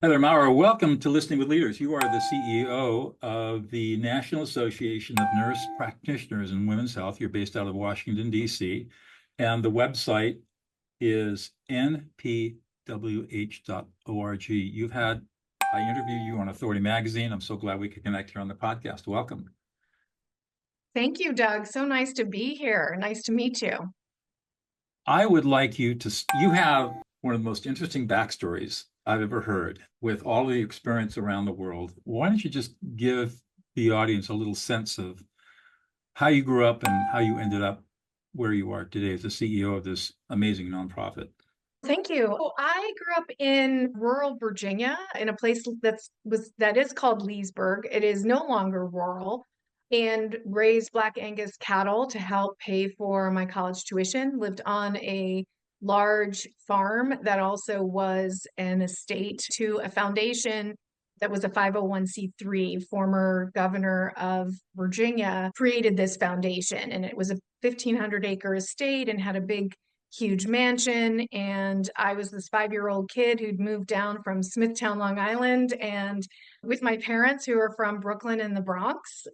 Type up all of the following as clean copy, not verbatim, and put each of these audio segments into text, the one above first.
Hi there, Maurer. Welcome to Listening with Leaders. You are the CEO of the National Association of Nurse Practitioners in Women's Health. You're based out of Washington, D.C., and the website is npwh.org. I interviewed you on Authority Magazine. I'm so glad we could connect here on the podcast. Welcome. Thank you, Doug. So nice to be here. Nice to meet you. I would like you have one of the most interesting backstories I've ever heard with all the experience around the world. Why don't you just give the audience a little sense of how you grew up and how you ended up where you are today as the CEO of this amazing nonprofit? Thank you. Well, I grew up in rural Virginia in a place that is called Leesburg. It is no longer rural, and raised Black Angus cattle to help pay for my college tuition. Lived on a large farm that also was an estate to a foundation that was a 501c3. Former governor of Virginia created this foundation, and it was a 1,500-acre estate and had a big huge mansion. And I was this 5-year-old kid who'd moved down from Smithtown, Long Island, and with my parents who are from Brooklyn and the Bronx.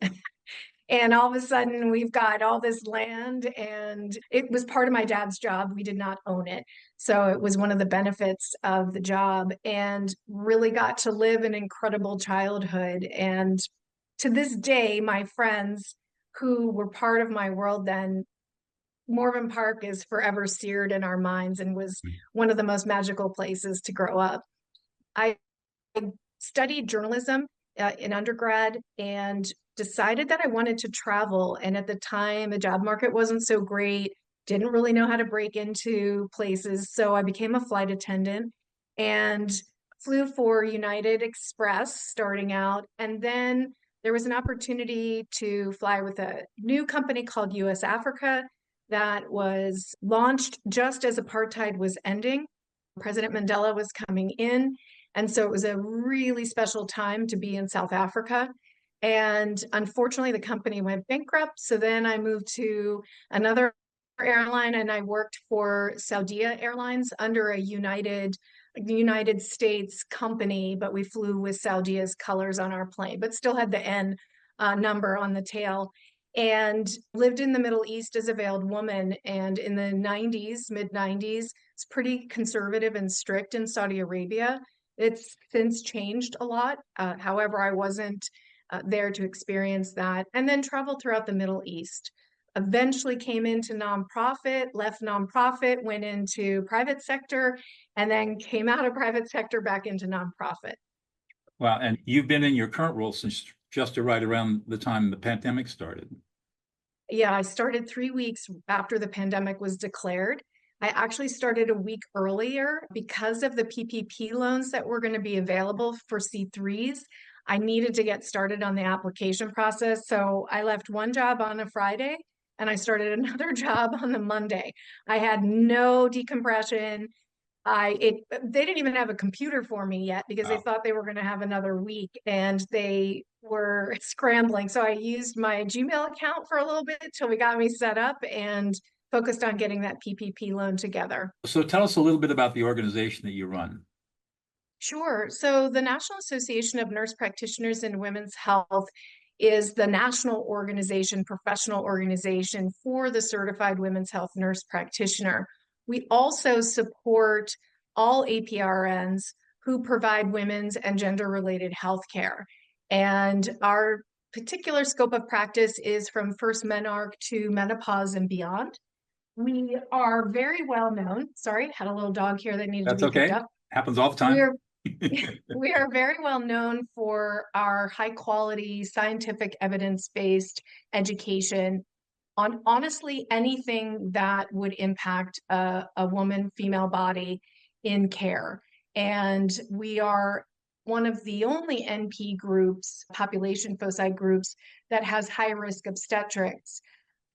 And all of a sudden, we've got all this land, and it was part of my dad's job. We did not own it. So it was one of the benefits of the job, and really got to live an incredible childhood. And to this day, my friends who were part of my world then, Morven Park is forever seared in our minds and was one of the most magical places to grow up. I studied journalism in undergrad and decided that I wanted to travel. And at the time, the job market wasn't so great, didn't really know how to break into places. So I became a flight attendant and flew for United Express starting out. And then there was an opportunity to fly with a new company called US Africa that was launched just as apartheid was ending. President Mandela was coming in. And so it was a really special time to be in South Africa. And unfortunately, the company went bankrupt. So then I moved to another airline, and I worked for Saudia Airlines under a United States company, but we flew with Saudia's colors on our plane, but still had the N number on the tail. And lived in the Middle East as a veiled woman. And in the 90s, mid 90s, it's pretty conservative and strict in Saudi Arabia. It's since changed a lot. However, I wasn't there to experience that. And then traveled throughout the Middle East. Eventually came into nonprofit, left nonprofit, went into private sector, and then came out of private sector back into nonprofit. Wow. And you've been in your current role since just right around the time the pandemic started. Yeah, I started 3 weeks after the pandemic was declared. I actually started a week earlier because of the PPP loans that were going to be available for C3s. I needed to get started on the application process. So I left one job on a Friday and I started another job on the Monday. I had no decompression. They didn't even have a computer for me yet because they thought they were going to have another week, and they were scrambling. So I used my Gmail account for a little bit till we got me set up and focused on getting that PPP loan together. So tell us a little bit about the organization that you run. Sure. So the National Association of Nurse Practitioners in Women's Health is the national organization, professional organization for the certified women's health nurse practitioner. We also support all APRNs who provide women's and gender-related health care. And our particular scope of practice is from first menarche to menopause and beyond. We are very well known. Sorry, had a little dog here that needed That's to be picked okay. up. Happens all the time. We are very well known for our high quality, scientific, evidence-based education on honestly anything that would impact a woman, female body in care. And we are one of the only NP groups, population foci groups, that has high risk obstetrics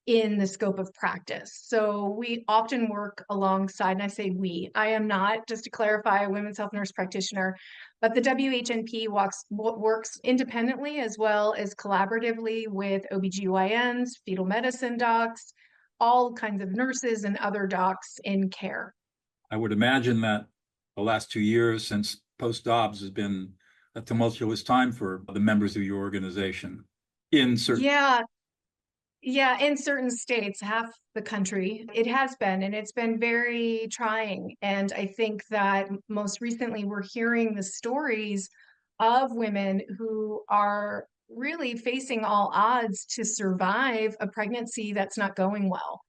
in the scope of practice. So we often work alongside, and I say we, I am not, just to clarify, a women's health nurse practitioner, but the WHNP works independently as well as collaboratively with OBGYNs, fetal medicine docs, all kinds of nurses and other docs in care. I would imagine that the last 2 years since post-Dobbs has been a tumultuous time for the members of your organization in certain. Yeah, yeah, in certain states, half the country, it has been, and it's been very trying. And I think that most recently we're hearing the stories of women who are really facing all odds to survive a pregnancy that's not going well.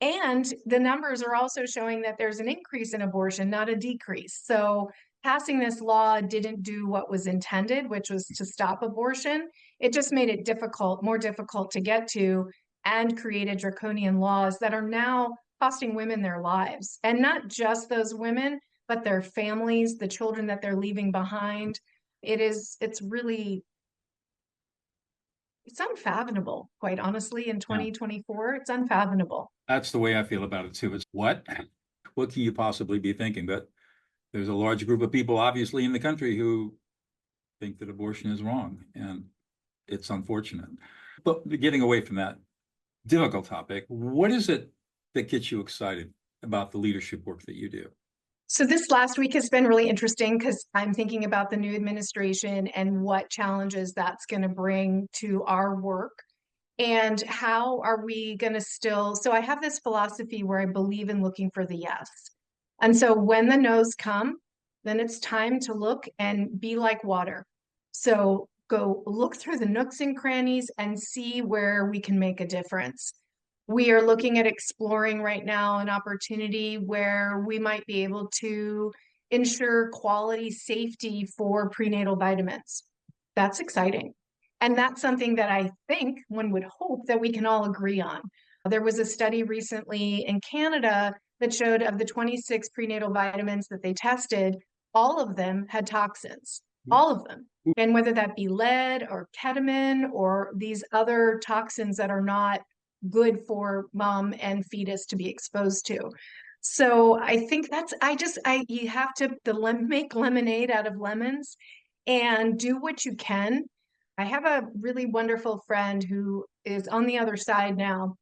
And the numbers are also showing that there's an increase in abortion, not a decrease. So passing this law didn't do what was intended, which was to stop abortion. It just made it difficult, more difficult to get to, and created draconian laws that are now costing women their lives. And not just those women, but their families, the children that they're leaving behind. It's really, it's unfathomable, quite honestly, in Yeah, 2024. It's unfathomable. that's the way I feel about it too. It's what? What can you possibly be thinking? But there's a large group of people, obviously, in the country who think that abortion is wrong, and it's unfortunate. But getting away from that difficult topic, what is it that gets you excited about the leadership work that you do? So this last week has been really interesting because I'm thinking about the new administration and what challenges that's going to bring to our work and how are we going to still. So I have this philosophy where I believe in looking for the yes. And so when the no's come, then it's time to look and be like water. So go look through the nooks and crannies and see where we can make a difference. We are looking at exploring right now an opportunity where we might be able to ensure quality safety for prenatal vitamins. That's exciting. And that's something that I think one would hope that we can all agree on. There was a study recently in Canada that showed of the 26 prenatal vitamins that they tested, all of them had toxins, all of them. And whether that be lead or ketamine or these other toxins that are not good for mom and fetus to be exposed to. So I think you have to make lemonade out of lemons and do what you can. I have a really wonderful friend who is on the other side now.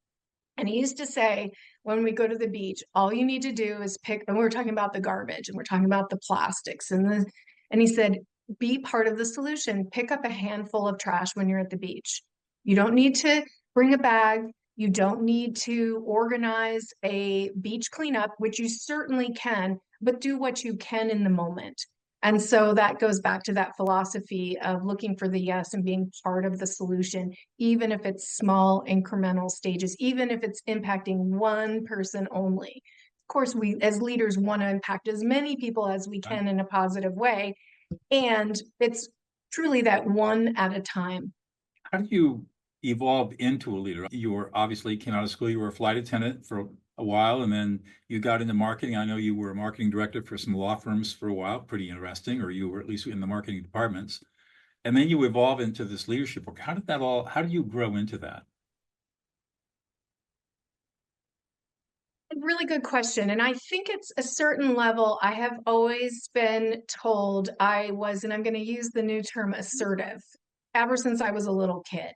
And he used to say, when we go to the beach, all you need to do is pick, and we were talking about the garbage and we're talking about the plastics and he said, be part of the solution. Pick up a handful of trash when you're at the beach. You don't need to bring a bag. You don't need to organize a beach cleanup, which you certainly can, but do what you can in the moment. And so that goes back to that philosophy of looking for the yes and being part of the solution, even if it's small incremental stages, even if it's impacting one person only. Of course, we as leaders want to impact as many people as we can in a positive way. And it's truly that one at a time. How do you evolve into a leader? You were obviously came out of school, you were a flight attendant for a while, and then you got into marketing. I know you were a marketing director for some law firms for a while, pretty interesting, or you were at least in the marketing departments. And then you evolve into this leadership work. How did you grow into that? Really good question. And I think it's a certain level. I have always been told I was, and I'm going to use the new term assertive, ever since I was a little kid.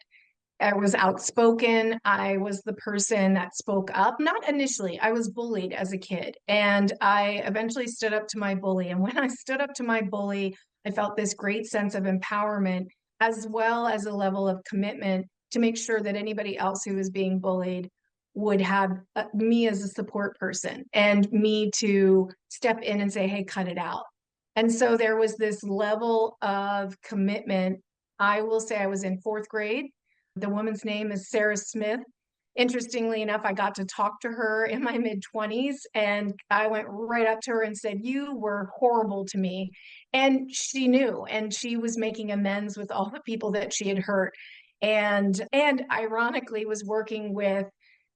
I was outspoken. I was the person that spoke up. Not initially, I was bullied as a kid, and I eventually stood up to my bully. And when I stood up to my bully, I felt this great sense of empowerment, as well as a level of commitment to make sure that anybody else who was being bullied would have me as a support person and me to step in and say, hey, cut it out. And so there was this level of commitment. I will say I was in fourth grade. The woman's name is Sarah Smith. Interestingly enough, I got to talk to her in my mid 20s, and I went right up to her and said, you were horrible to me. And she knew, and she was making amends with all the people that she had hurt. And ironically was working with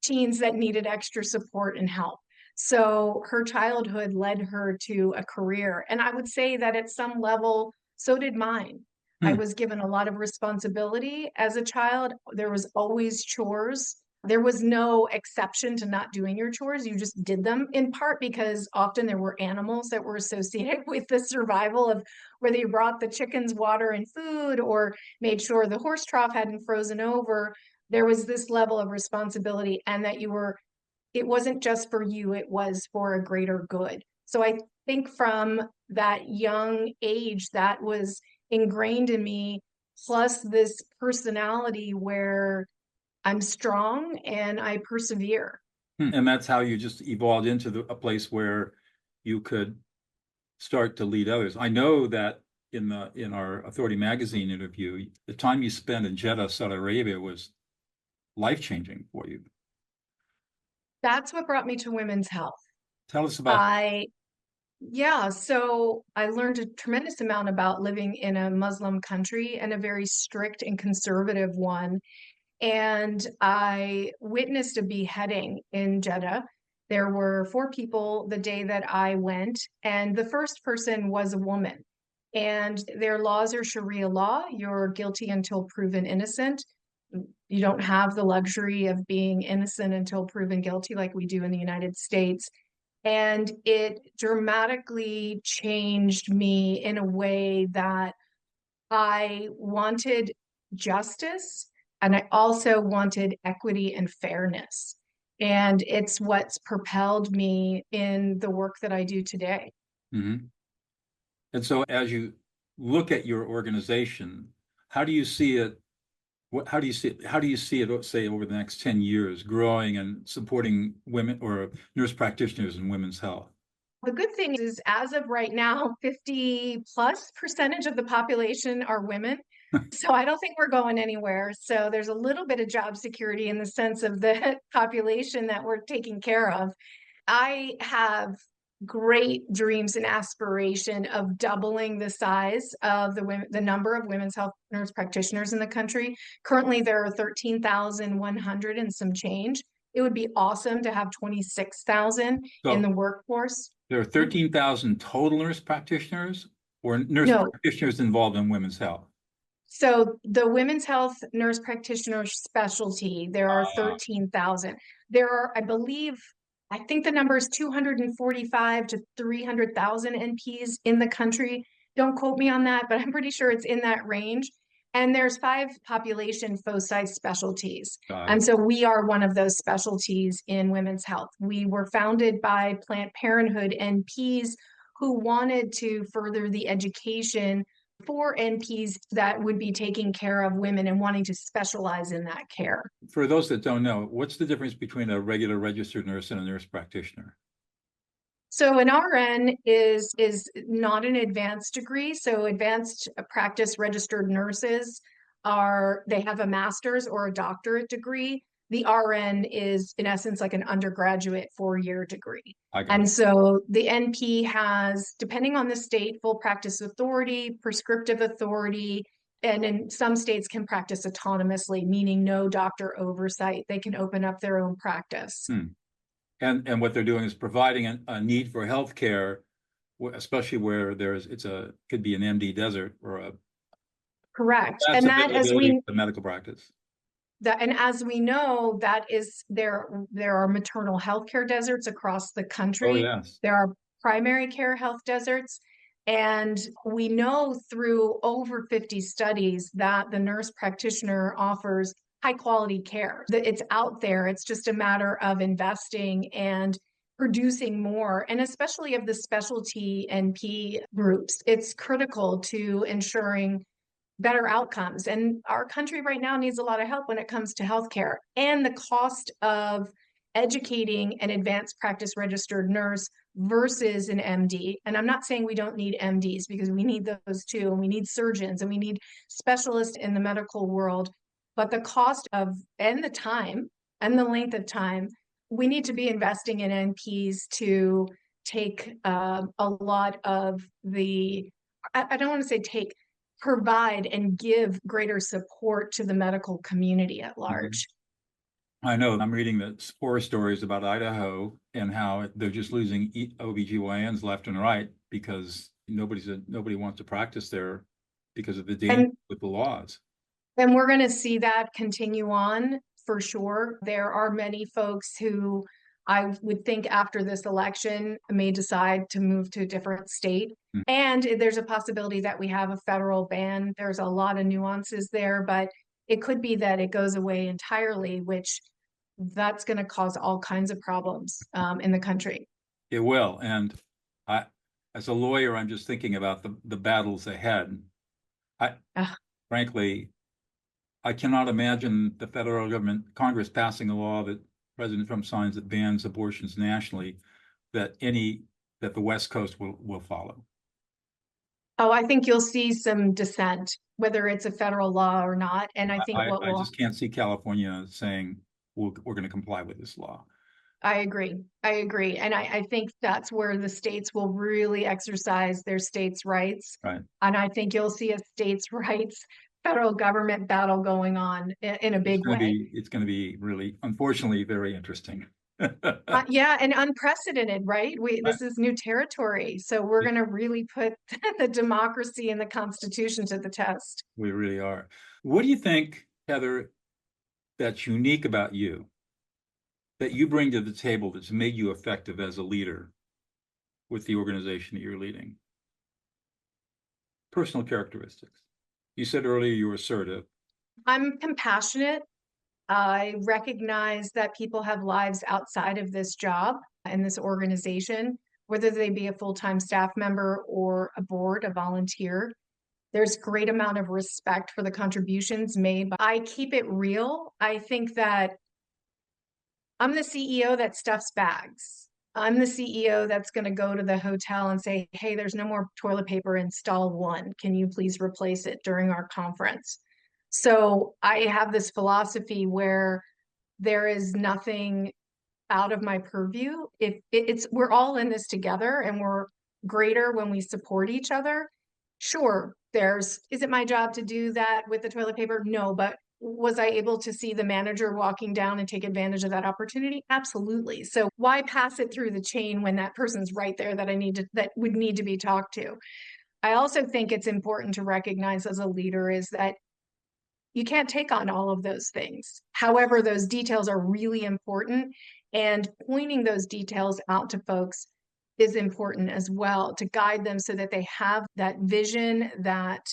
teens that needed extra support and help. So her childhood led her to a career. And I would say that at some level, so did mine. I Hmm. was given a lot of responsibility as a child. There was always chores. There was no exception to not doing your chores. You just did them, in part because often there were animals that were associated with the survival of whether you brought the chickens water and food or made sure the horse trough hadn't frozen over. There was this level of responsibility, and that it wasn't just for you, it was for a greater good. So think from that young age that was ingrained in me, plus this personality where I'm strong and I persevere. And that's how you just evolved into a place where you could start to lead others. I know that in our Authority Magazine interview, the time you spent in Jeddah, Saudi Arabia was life-changing for you. That's what brought me to women's health. Tell us about. I Yeah, so I learned a tremendous amount about living in a Muslim country and a very strict and conservative one. And I witnessed a beheading in Jeddah. There were four people the day that I went, and the first person was a woman. And their laws are Sharia law. You're guilty until proven innocent. You don't have the luxury of being innocent until proven guilty like we do in the United States. And it dramatically changed me in a way that I wanted justice and I also wanted equity and fairness. And it's what's propelled me in the work that I do today. Mhm. And so as you look at your organization, how do you see it? How do you see it, say, over the next 10 years, growing and supporting women or nurse practitioners in women's health? The good thing is, as of right now, 50+% of the population are women. So I don't think we're going anywhere. So there's a little bit of job security in the sense of the population that we're taking care of. I have great dreams and aspiration of doubling the size of the number of women's health nurse practitioners in the country. Currently, there are 13,100 and some change. It would be awesome to have 26,000 in the So workforce. there are 13,000 total nurse practitioners or nurse No, practitioners involved in women's health. so the women's health nurse practitioner specialty, there are Uh, 13,000. There are, I believe, I think the number is 245 to 300,000 NPs in the country. Don't quote me on that, but I'm pretty sure it's in that range. And there's 5 population foci specialties. got And it. so we are one of those specialties in women's health. We were founded by Planned Parenthood NPs who wanted to further the education for NPs that would be taking care of women and wanting to specialize in that care. For those that don't know, what's the difference between a regular registered nurse and a nurse practitioner? So an RN is not an advanced degree. So advanced practice registered nurses they have a master's or a doctorate degree. The RN is in essence like an undergraduate 4-year degree. I got And it. so the NP has, depending on the state, full practice authority, prescriptive authority, and in some states can practice autonomously, meaning no doctor oversight. They can open up their own practice. Hmm. And what they're doing is providing a need for healthcare, especially where could be an MD desert or a Correct. that's And that as availability we for medical practice. as we know, that is there are maternal health care deserts across the Oh, country. yes. There are primary care health deserts. And we know through over 50 studies that the nurse practitioner offers high quality care. That it's out there. It's just a matter of investing and producing more, and especially of the specialty NP groups. It's critical to ensuring better outcomes. And our country right now needs a lot of help when it comes to healthcare and the cost of educating an advanced practice registered nurse versus an MD. And I'm not saying we don't need MDs because we need those too, and we need surgeons and we need specialists in the medical world. But the cost of and the time and the length of time, we need to be investing in NPs to take a lot of I don't want to say take, provide and give greater support to the medical community at Mhm. large. I know. I'm reading the horror stories about Idaho and how they're just losing OBGYNs left and right because nobody wants to practice there because of the danger And with the laws. we're going to see that continue on for sure. There are many folks who I would think after this election may decide to move to a different state. Mm. And there's a possibility that we have a federal ban. There's a lot of nuances there, but it could be that it goes away entirely, which that's going to cause all kinds of problems in the country. It will. And I As a lawyer, I'm just thinking about the battles ahead. I, Ugh. frankly, I cannot imagine the federal government, Congress passing a law that President Trump signs that bans abortions nationally, that the West Coast will follow. Oh, I think you'll see some dissent, whether it's a federal law or not. And I think what I will just can't see California saying we're going to comply with this law. I agree. I agree. And I think that's where the states will really exercise their states' rights. Right. And I think you'll see a states' rights federal government battle going on in a big way. It's going to be really, unfortunately, very interesting. Yeah, and unprecedented, right? This is new territory. So we're going to really put the democracy and the Constitution to the test. We really are. What do you think, Heather, that's unique about you, that you bring to the table that's made you effective as a leader with the organization that you're leading? Personal characteristics. You said earlier you were assertive. I'm compassionate. I recognize that people have lives outside of this job and this organization, whether they be a full-time staff member or a board, a volunteer. There's great amount of respect for the contributions made. I keep it real. I think that I'm the CEO that stuffs bags. I'm the CEO that's going to go to the hotel and say, hey, there's no more toilet paper, install one. Can you please replace it during our conference? So I have this philosophy where there is nothing out of my purview. If it's we're all in this together and we're greater when we support each other. Sure, is it my job to do that with the toilet paper? No, but was I able to see the manager walking down and take advantage of that opportunity? Absolutely. So why pass it through the chain when that person's right there that would need to be talked to? I also think it's important to recognize as a leader is that you can't take on all of those things. However, those details are really important, and pointing those details out to folks is important as well to guide them so that they have that vision, that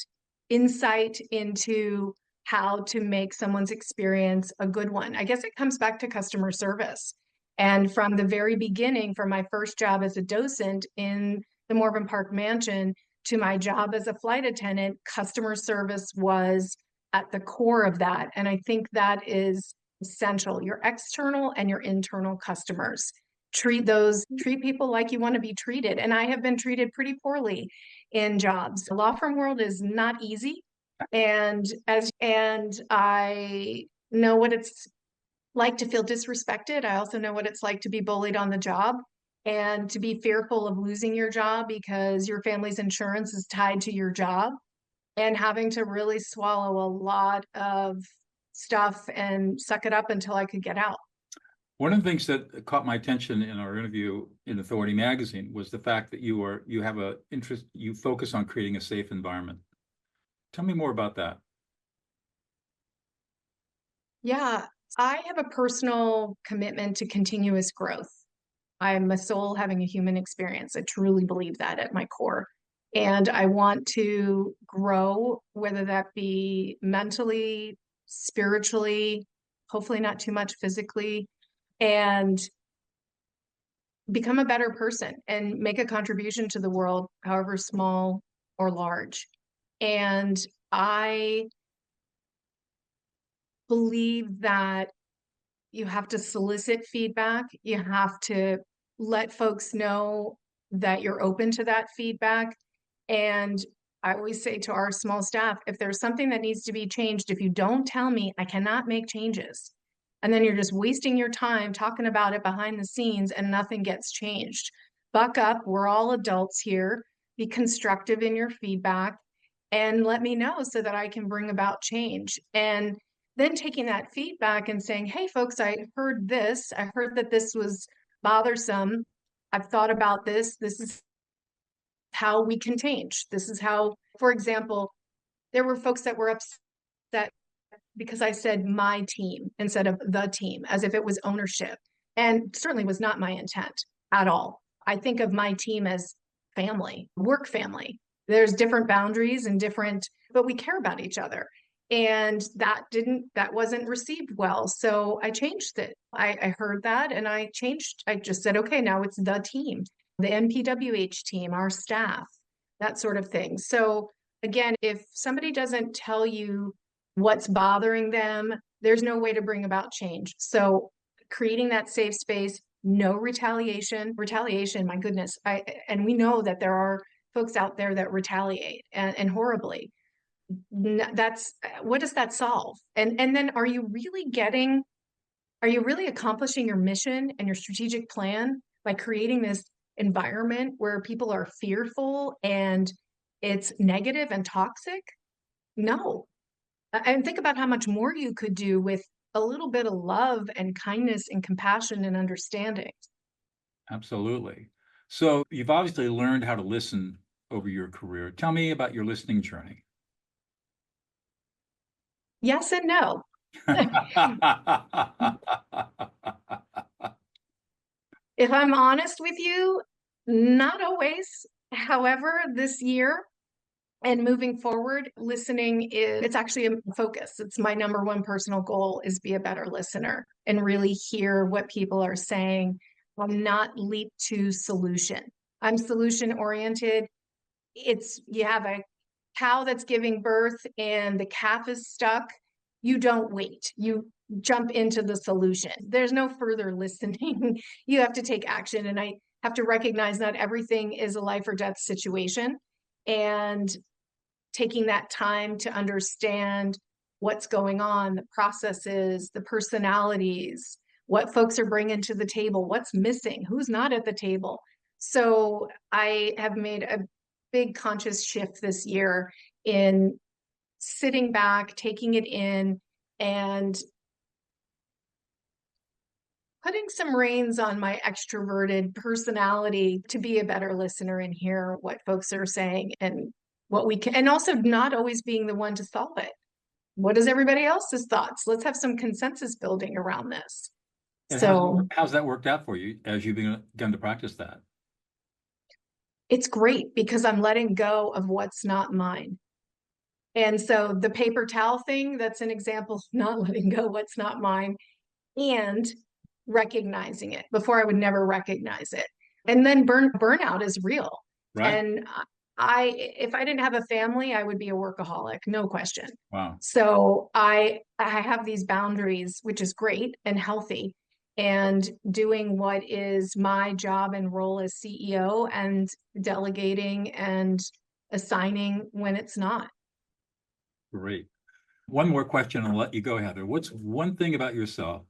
insight into how to make someone's experience a good one. I guess it comes back to customer service. And from the very beginning, from my first job as a docent in the Morven Park Mansion to my job as a flight attendant, customer service was at the core of that. And I think that is essential. Your external and your internal customers. Treat people like you want to be treated. And I have been treated pretty poorly in jobs. The law firm world is not easy. And I know what it's like to feel disrespected. I also know what it's like to be bullied on the job and to be fearful of losing your job because your family's insurance is tied to your job and having to really swallow a lot of stuff and suck it up until I could get out. One of the things that caught my attention in our interview in Authority Magazine was the fact that you have a interest, you focus on creating a safe environment. Tell me more about that. Yeah, I have a personal commitment to continuous growth. I'm a soul having a human experience. I truly believe that at my core. And I want to grow, whether that be mentally, spiritually, hopefully not too much physically, and become a better person and make a contribution to the world, however small or large. And I believe that you have to solicit feedback. You have to let folks know that you're open to that feedback. And I always say to our small staff, if there's something that needs to be changed, if you don't tell me, I cannot make changes. And then you're just wasting your time talking about it behind the scenes and nothing gets changed. Buck up. We're all adults here. Be constructive in your feedback and let me know so that I can bring about change. And then taking that feedback and saying, hey, folks, I heard this. I heard that this was bothersome. I've thought about this. This is how we can change. This is how, for example, there were folks that were upset because I said my team instead of the team, as if it was ownership. And certainly was not my intent at all. I think of my team as family, work family. There's different boundaries and but we care about each other. And that wasn't received well. So I changed it. I heard that and I changed. I just said, okay, now it's the team. the NPWH team, our staff, that sort of thing. So again, if somebody doesn't tell you what's bothering them, there's no way to bring about change. So creating that safe space, no retaliation. Retaliation, my goodness. And we know that there are folks out there that retaliate and horribly. That's what does that solve? And then are you really accomplishing your mission and your strategic plan by creating this environment where people are fearful and it's negative and toxic? No. And think about how much more you could do with a little bit of love and kindness and compassion and understanding. Absolutely. So you've obviously learned how to listen over your career. Tell me about your listening journey. Yes and no. If I'm honest with you, not always. However, this year and moving forward, listening it's actually a focus. It's my number one personal goal is be a better listener and really hear what people are saying. I'm not leap to solution. I'm solution oriented. You have a cow that's giving birth and the calf is stuck. You don't wait. You jump into the solution. There's no further listening. You have to take action. And I have to recognize not everything is a life or death situation. And taking that time to understand what's going on, the processes, the personalities, what folks are bringing to the table, what's missing, who's not at the table. So I have made a big conscious shift this year in sitting back, taking it in, and putting some reins on my extroverted personality to be a better listener and hear what folks are saying and what we can, and also not always being the one to solve it. What is everybody else's thoughts? Let's have some consensus building around this. And So how's that worked out for you as you've begun to practice that? it's great because I'm letting go of what's not mine. And so the paper towel thing, that's an example of not letting go what's not mine and recognizing it. Before I would never recognize it. And then burnout is real. Right. And if I didn't have a family, I would be a workaholic, no question. Wow. So I have these boundaries, which is great and healthy, and doing what is my job and role as CEO and delegating and assigning when it's not. Great. One more question and I'll let you go, Heather. What's one thing about yourself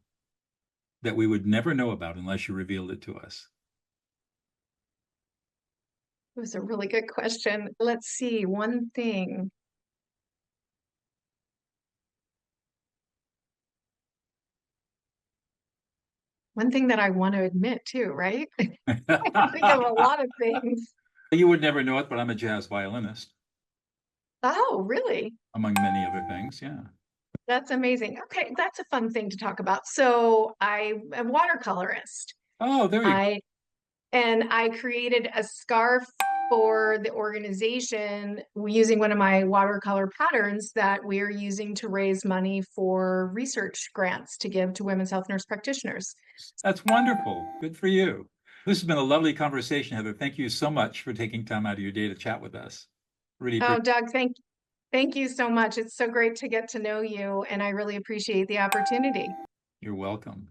that we would never know about unless you revealed it to us? It was a really good question. Let's see, one thing. One thing that I want to admit too, right? I think of a lot of things. You would never know it, but I'm a jazz violinist, Oh, really? among many other things. Yeah. That's amazing. Okay, that's a fun thing to talk about. So I'm a watercolorist. Oh, there you go. I created a scarf for the organization using one of my watercolor patterns that we're using to raise money for research grants to give to women's health nurse practitioners. That's wonderful. Good for you. This has been a lovely conversation, Heather. Thank you so much for taking time out of your day to chat with us. Really Oh, appreciate Doug, thank you so much. It's so great to get to know you, and I really appreciate the opportunity. You're welcome.